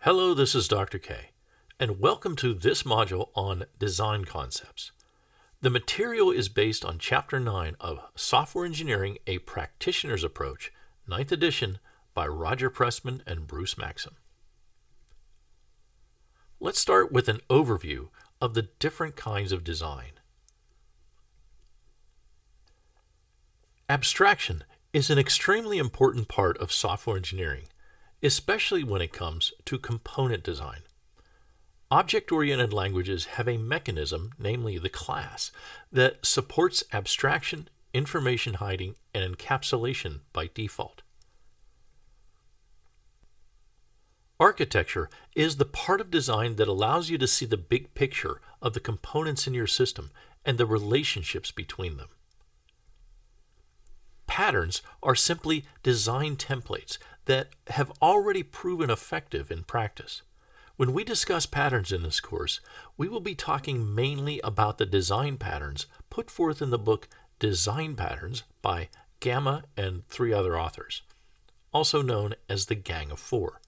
Hello, this is Dr. K, and welcome to this module on design concepts. The material is based on Chapter 9 of Software Engineering, a Practitioner's Approach, 9th edition, by Roger Pressman and Bruce Maxim. Let's start with an overview of the different kinds of design. Abstraction is an extremely important part of software engineering, especially when it comes to component design. Object-oriented languages have a mechanism, namely the class, that supports abstraction, information hiding, and encapsulation by default. Architecture is the part of design that allows you to see the big picture of the components in your system and the relationships between them. Patterns are simply design templates that have already proven effective in practice. When we discuss patterns in this course, we will be talking mainly about the design patterns put forth in the book Design Patterns by Gamma and 3 other authors, also known as the Gang of 4.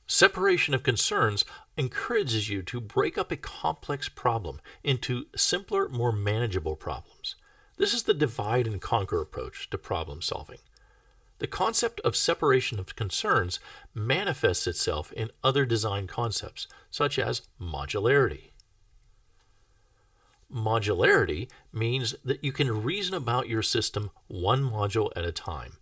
Separation of concerns encourages you to break up a complex problem into simpler, more manageable problems. This is the divide and conquer approach to problem solving. The concept of separation of concerns manifests itself in other design concepts, such as modularity. Modularity means that you can reason about your system one module at a time.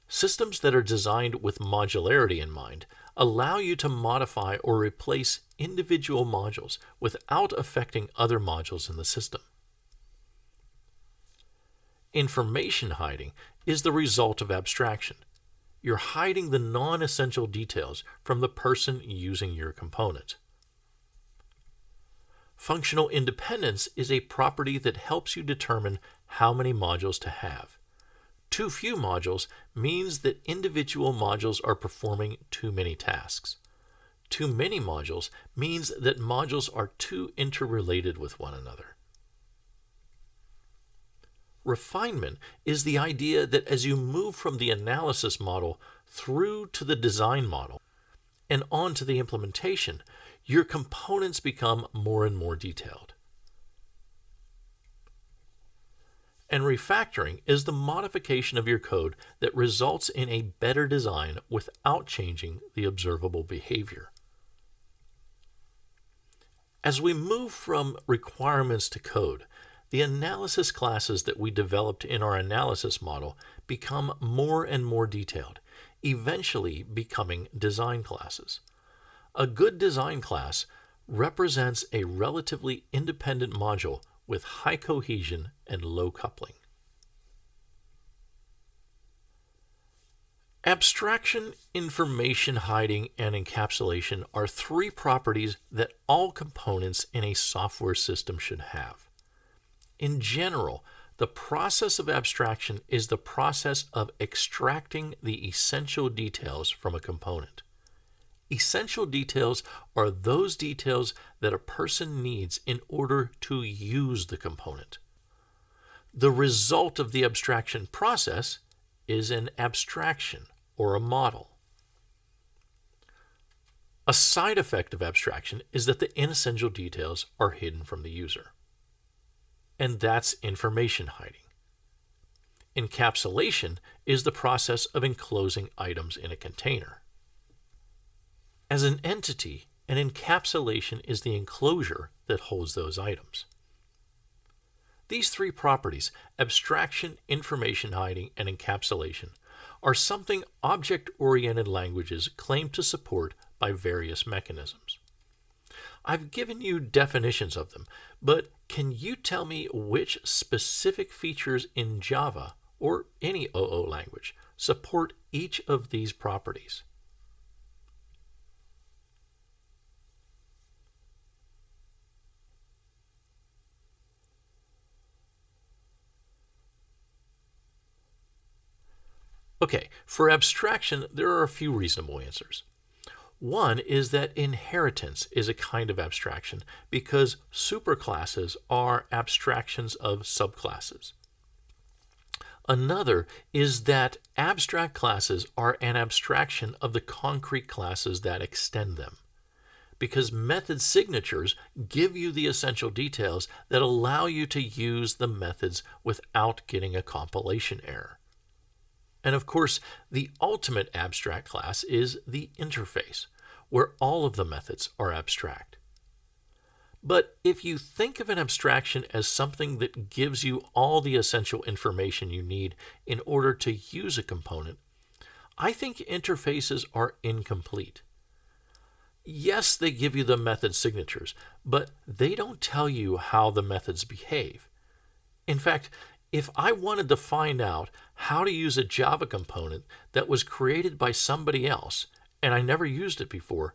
Systems that are designed with modularity in mind allow you to modify or replace individual modules without affecting other modules in the system. Information hiding is the result of abstraction. You're hiding the non-essential details from the person using your component. Functional independence is a property that helps you determine how many modules to have. Too few modules means that individual modules are performing too many tasks. Too many modules means that modules are too interrelated with one another. Refinement is the idea that as you move from the analysis model through to the design model and on to the implementation, your components become more and more detailed. And refactoring is the modification of your code that results in a better design without changing the observable behavior. As we move from requirements to code, the analysis classes that we developed in our analysis model become more and more detailed, eventually becoming design classes. A good design class represents a relatively independent module with high cohesion and low coupling. Abstraction, information hiding, and encapsulation are 3 properties that all components in a software system should have. In general, the process of abstraction is the process of extracting the essential details from a component. Essential details are those details that a person needs in order to use the component. The result of the abstraction process is an abstraction or a model. A side effect of abstraction is that the inessential details are hidden from the user. And that's information hiding. Encapsulation is the process of enclosing items in a container. As an entity, an encapsulation is the enclosure that holds those items. These 3 properties, abstraction, information hiding, and encapsulation, are something object-oriented languages claim to support by various mechanisms. I've given you definitions of them, but can you tell me which specific features in Java or any OO language support each of these properties? Okay, for abstraction, there are a few reasonable answers. One is that inheritance is a kind of abstraction because superclasses are abstractions of subclasses. Another is that abstract classes are an abstraction of the concrete classes that extend them, because method signatures give you the essential details that allow you to use the methods without getting a compilation error. And of course, the ultimate abstract class is the interface, where all of the methods are abstract. But if you think of an abstraction as something that gives you all the essential information you need in order to use a component, I think interfaces are incomplete. Yes, they give you the method signatures, but they don't tell you how the methods behave. In fact, if I wanted to find out how to use a Java component that was created by somebody else and I never used it before,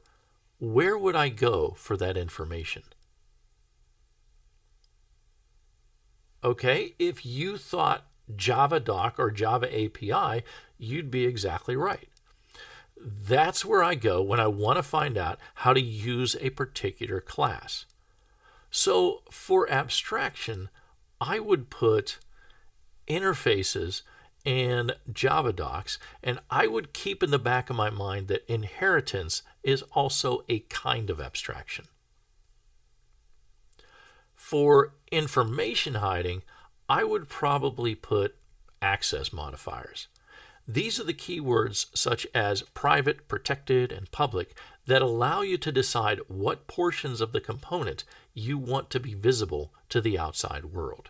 where would I go for that information? Okay, if you thought Java Doc or Java API, you'd be exactly right. That's where I go when I want to find out how to use a particular class. So for abstraction, I would put interfaces and Java docs, and I would keep in the back of my mind that inheritance is also a kind of abstraction. For information hiding, I would probably put access modifiers. These are the keywords such as private, protected, and public that allow you to decide what portions of the component you want to be visible to the outside world.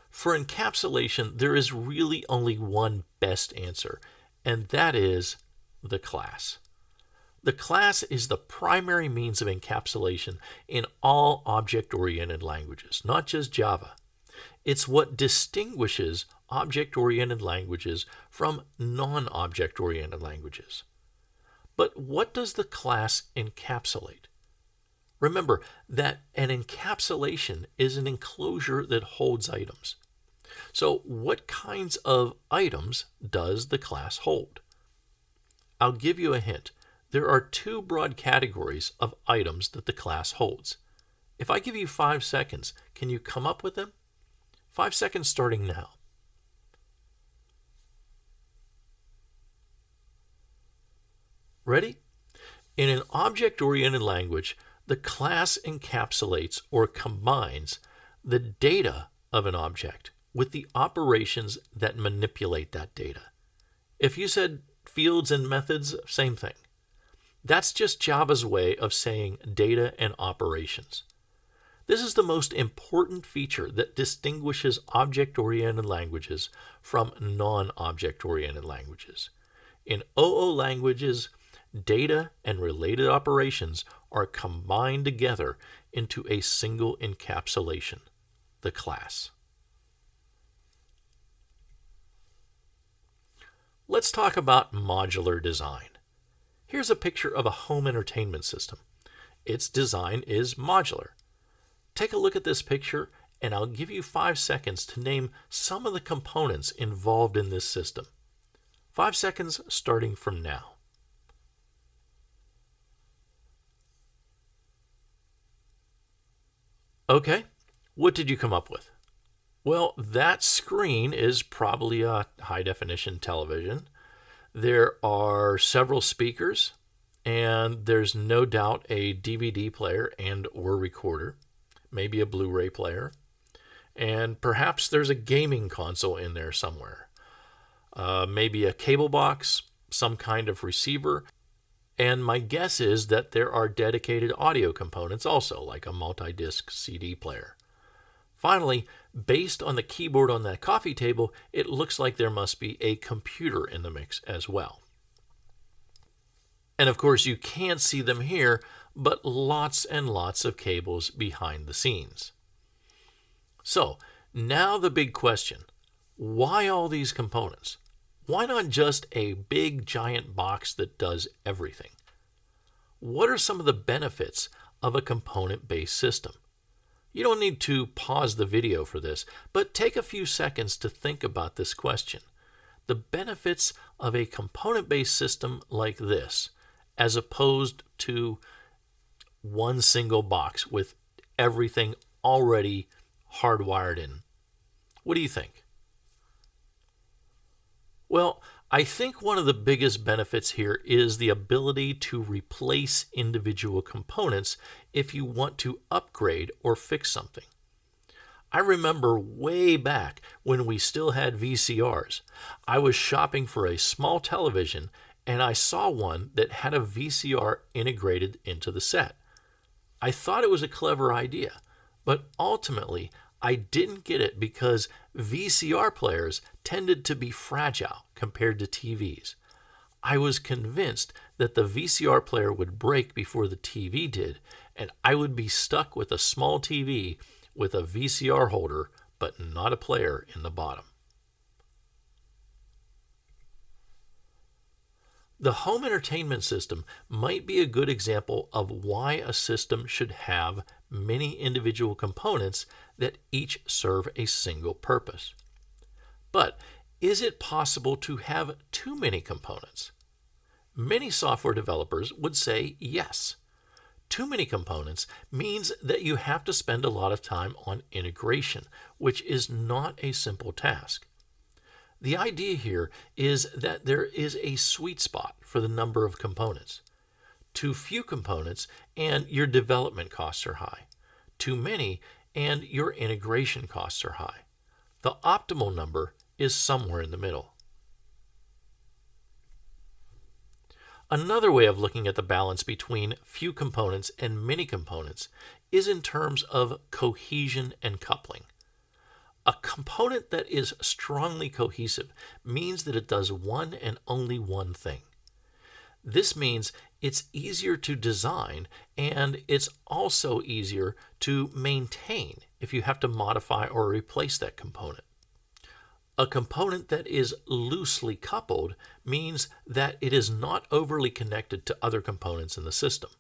For encapsulation, there is really only one best answer, and that is the class. The class is the primary means of encapsulation in all object-oriented languages, not just Java. It's what distinguishes object-oriented languages from non-object-oriented languages. But what does the class encapsulate? Remember that an encapsulation is an enclosure that holds items. So what kinds of items does the class hold? I'll give you a hint. There are two broad categories of items that the class holds. If I give you 5 seconds, can you come up with them? 5 seconds starting now. Ready? In an object-oriented language, the class encapsulates or combines the data of an object with the operations that manipulate that data. If you said fields and methods, same thing. That's just Java's way of saying data and operations. This is the most important feature that distinguishes object-oriented languages from non-object-oriented languages. In OO languages, data and related operations are combined together into a single encapsulation, the class. Let's talk about modular design. Here's a picture of a home entertainment system. Its design is modular. Take a look at this picture, and I'll give you 5 seconds to name some of the components involved in this system. 5 seconds starting from now. Okay, what did you come up with? Well, that screen is probably a high-definition television. There are several speakers, and there's no doubt a DVD player and or recorder, maybe a Blu-ray player, and perhaps there's a gaming console in there somewhere. Maybe a cable box, some kind of receiver, and my guess is that there are dedicated audio components also, like a multi-disc CD player. Finally, based on the keyboard on that coffee table, it looks like there must be a computer in the mix as well. And of course, you can't see them here, but lots and lots of cables behind the scenes. So, now the big question. Why all these components? Why not just a big giant box that does everything? What are some of the benefits of a component-based system? You don't need to pause the video for this, but take a few seconds to think about this question. The benefits of a component-based system like this, as opposed to one single box with everything already hardwired in. What do you think? Well, I think one of the biggest benefits here is the ability to replace individual components if you want to upgrade or fix something. I remember way back when we still had VCRs. I was shopping for a small television and I saw one that had a VCR integrated into the set. I thought it was a clever idea, but ultimately I didn't get it because VCR players tended to be fragile compared to TVs. I was convinced that the VCR player would break before the TV did, and I would be stuck with a small TV with a VCR holder, but not a player in the bottom. The home entertainment system might be a good example of why a system should have many individual components that each serve a single purpose. But is it possible to have too many components? Many software developers would say yes. Too many components means that you have to spend a lot of time on integration, which is not a simple task. The idea here is that there is a sweet spot for the number of components. Too few components and your development costs are high. Too many and your integration costs are high. The optimal number is somewhere in the middle. Another way of looking at the balance between few components and many components is in terms of cohesion and coupling. A component that is strongly cohesive means that it does one and only one thing. This means it's easier to design and it's also easier to maintain if you have to modify or replace that component. A component that is loosely coupled means that it is not overly connected to other components in the system.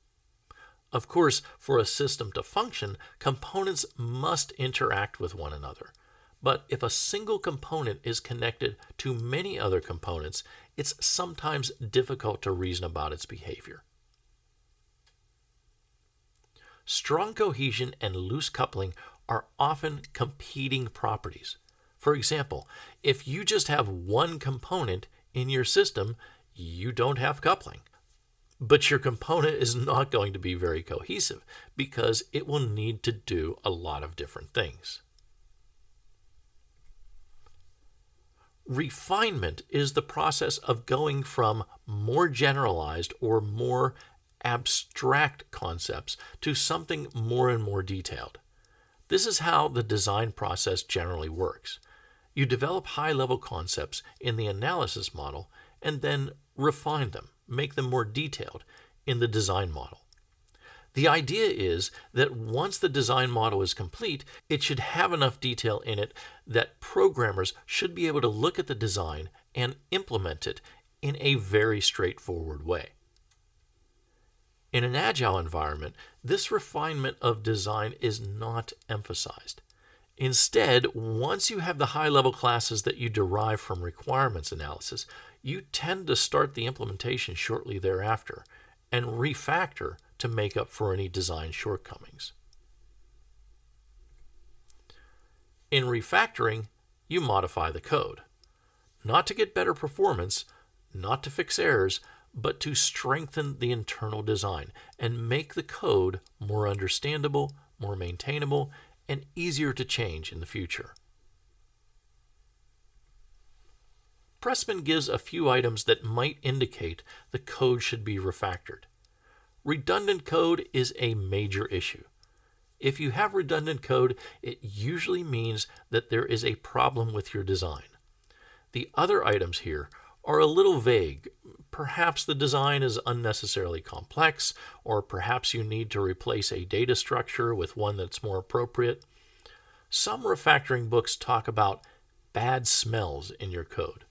Of course, for a system to function, components must interact with one another. But if a single component is connected to many other components, it's sometimes difficult to reason about its behavior. Strong cohesion and loose coupling are often competing properties. For example, if you just have one component in your system, you don't have coupling. But your component is not going to be very cohesive because it will need to do a lot of different things. Refinement is the process of going from more generalized or more abstract concepts to something more and more detailed. This is how the design process generally works. You develop high-level concepts in the analysis model and then refine them, make them more detailed in the design model. The idea is that once the design model is complete, it should have enough detail in it that programmers should be able to look at the design and implement it in a very straightforward way. In an agile environment, this refinement of design is not emphasized. Instead, once you have the high-level classes that you derive from requirements analysis, you tend to start the implementation shortly thereafter and refactor to make up for any design shortcomings. In refactoring, you modify the code, not to get better performance, not to fix errors, but to strengthen the internal design and make the code more understandable, more maintainable, and easier to change in the future. Pressman gives a few items that might indicate the code should be refactored. Redundant code is a major issue. If you have redundant code, it usually means that there is a problem with your design. The other items here are a little vague. Perhaps the design is unnecessarily complex, or perhaps you need to replace a data structure with one that's more appropriate. Some refactoring books talk about bad smells in your code.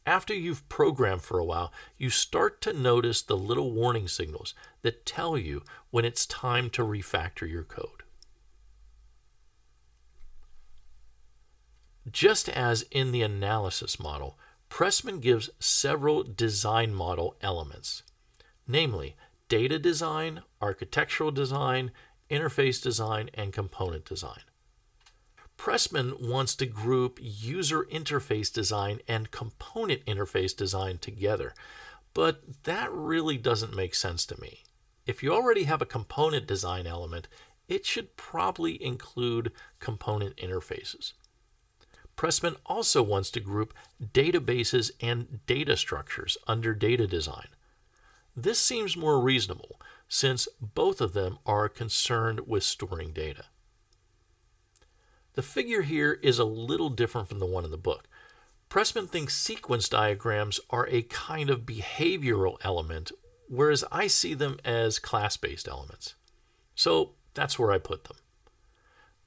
After you've programmed for a while, you start to notice the little warning signals that tell you when it's time to refactor your code. Just as in the analysis model, Pressman gives several design model elements, namely data design, architectural design, interface design, and component design. Pressman wants to group user interface design and component interface design together, but that really doesn't make sense to me. If you already have a component design element, it should probably include component interfaces. Pressman also wants to group databases and data structures under data design. This seems more reasonable since both of them are concerned with storing data. The figure here is a little different from the one in the book. Pressman thinks sequence diagrams are a kind of behavioral element, whereas I see them as class-based elements. So that's where I put them.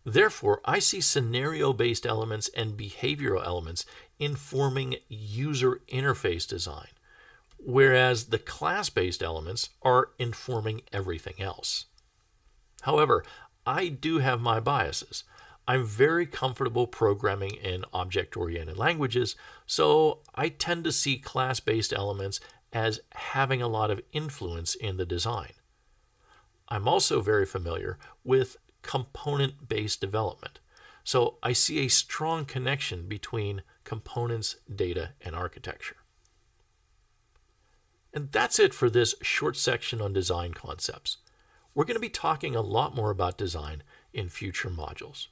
Therefore, I see scenario-based elements and behavioral elements informing user interface design, whereas the class-based elements are informing everything else. However, I do have my biases. I'm very comfortable programming in object-oriented languages, so I tend to see class-based elements as having a lot of influence in the design. I'm also very familiar with component-based development, so I see a strong connection between components, data, and architecture. And that's it for this short section on design concepts. We're going to be talking a lot more about design in future modules.